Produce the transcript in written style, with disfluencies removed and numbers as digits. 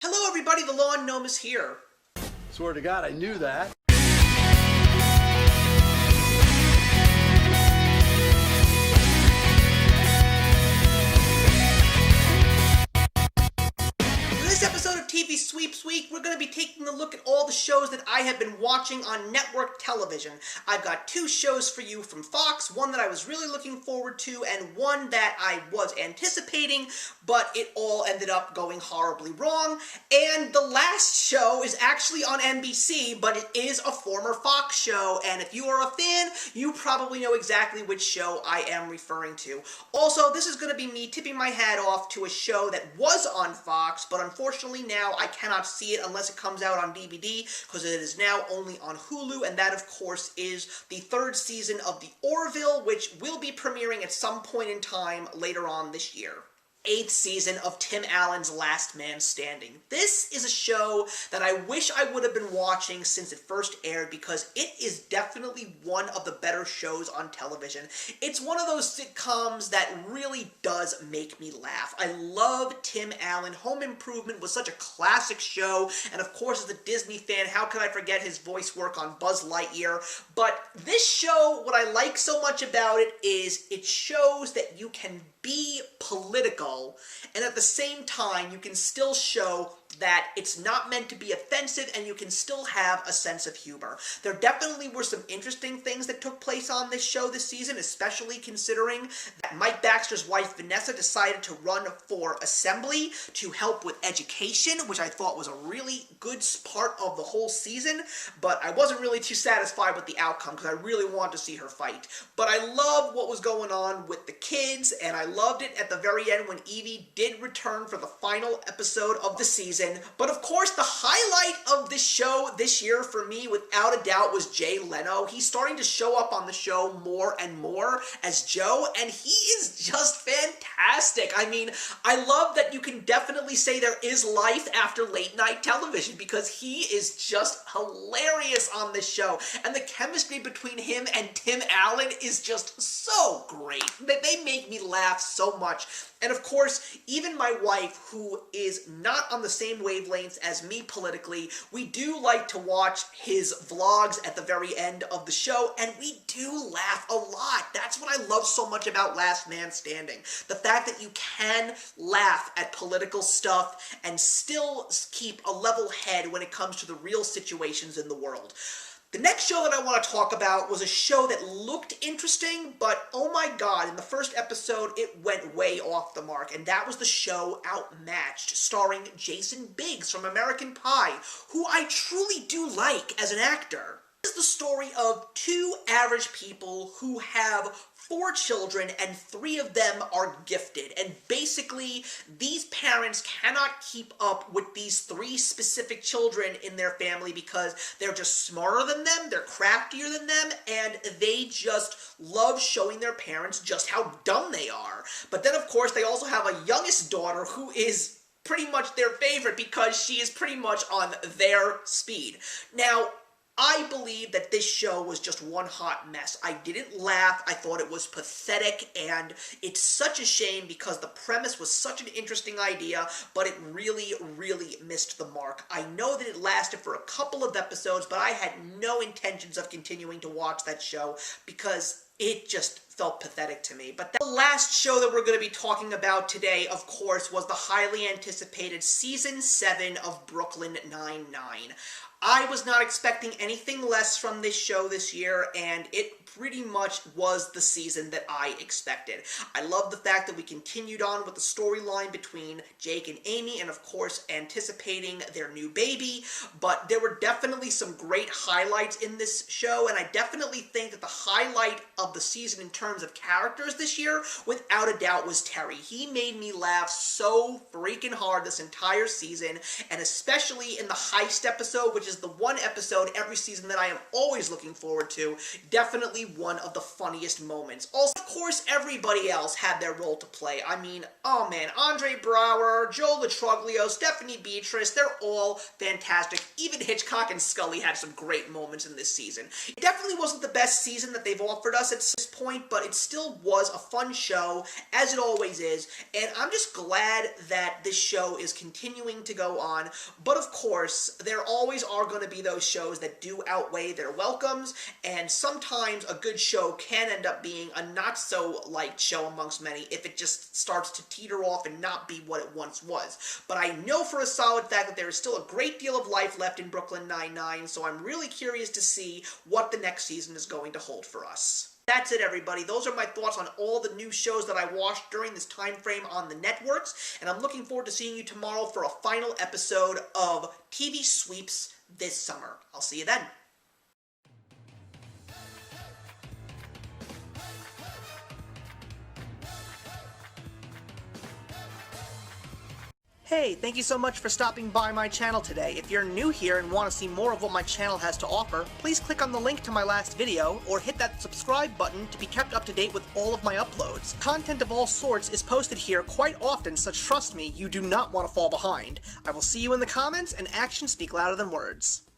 Hello everybody, the Lawn Gnome is here. Swear to God, I knew that. For this episode of TV Sweeps Week, we're going to be taking a look at all the shows that I have been watching on network television. I've got two shows for you from Fox, one that I was really looking forward to, and one that I was anticipating, but it all ended up going horribly wrong. And the last show is actually on NBC, but it is a former Fox show, and if you are a fan, you probably know exactly which show I am referring to. Also, this is going to be me tipping my hat off to a show that was on Fox, but unfortunately now I cannot see it unless it comes out on DVD, because it is now only on Hulu, and that of course is the third season of The Orville, which will be premiering at some point in time later on this year. 8th season of Tim Allen's Last Man Standing. This is a show that I wish I would have been watching since it first aired, because it is definitely one of the better shows on television. It's one of those sitcoms that really does make me laugh. I love Tim Allen. Home Improvement was such a classic show, and of course as a Disney fan, how could I forget his voice work on Buzz Lightyear? But this show, what I like so much about it is it shows that you can be political, and at the same time, you can still show that it's not meant to be offensive, and you can still have a sense of humor. There definitely were some interesting things that took place on this show this season, especially considering that Mike Baxter's wife, Vanessa, decided to run for assembly to help with education, which I thought was a really good part of the whole season, but I wasn't really too satisfied with the outcome, because I really wanted to see her fight. But I loved what was going on with the kids, and I loved it at the very end when Evie did return for the final episode of the season. But of course, the highlight of this show this year for me, without a doubt, was Jay Leno. He's starting to show up on the show more and more as Joe, and he is just fantastic. I mean, I love that you can definitely say there is life after late night television, because he is just hilarious on this show, and the chemistry between him and Tim Allen is just so great. They make me laugh so much. And of course, even my wife, who is not on the same wavelengths as me politically, we do like to watch his vlogs at the very end of the show, and we do laugh a lot. That's what I love so much about Last Man Standing. The fact that you can laugh at political stuff and still keep a level head when it comes to the real situations in the world. The next show that I want to talk about was a show that looked interesting, but oh my god, in the first episode, it went way off the mark, and that was the show Outmatched, starring Jason Biggs from American Pie, who I truly do like as an actor. This is the story of two average people who have 4 children, and 3 of them are gifted. And basically, these parents cannot keep up with these 3 specific children in their family because they're just smarter than them, they're craftier than them, and they just love showing their parents just how dumb they are. But then, of course, they also have a youngest daughter who is pretty much their favorite because she is pretty much on their speed. Now, I believe that this show was just one hot mess. I didn't laugh, I thought it was pathetic, and it's such a shame because the premise was such an interesting idea, but it really, really missed the mark. I know that it lasted for a couple of episodes, but I had no intentions of continuing to watch that show because it just felt pathetic to me. But the last show that we're going to be talking about today, of course, was the highly anticipated Season 7 of Brooklyn Nine-Nine. I was not expecting anything less from this show this year, and it pretty much was the season that I expected. I love the fact that we continued on with the storyline between Jake and Amy, and of course anticipating their new baby, but there were definitely some great highlights in this show, and I definitely think that the highlight of the season in terms of characters this year, without a doubt, was Terry. He made me laugh so freaking hard this entire season, and especially in the heist episode, which is the one episode every season that I am always looking forward to. Definitely one of the funniest moments. Also, of course, everybody else had their role to play. I mean, oh man, Andre Braugher, Joe Latruglio, Stephanie Beatrice, they're all fantastic. Even Hitchcock and Scully had some great moments in this season. It definitely wasn't the best season that they've offered us at this point, but but it still was a fun show, as it always is, and I'm just glad that this show is continuing to go on. But of course, there always are going to be those shows that do outweigh their welcomes, and sometimes a good show can end up being a not-so-liked show amongst many if it just starts to teeter off and not be what it once was. But I know for a solid fact that there is still a great deal of life left in Brooklyn Nine-Nine, so I'm really curious to see what the next season is going to hold for us. That's it, everybody. Those are my thoughts on all the new shows that I watched during this time frame on the networks, and I'm looking forward to seeing you tomorrow for a final episode of TV Sweeps this summer. I'll see you then. Hey, thank you so much for stopping by my channel today. If you're new here and want to see more of what my channel has to offer, please click on the link to my last video, or hit that subscribe button to be kept up to date with all of my uploads. Content of all sorts is posted here quite often, so trust me, you do not want to fall behind. I will see you in the comments, and actions speak louder than words.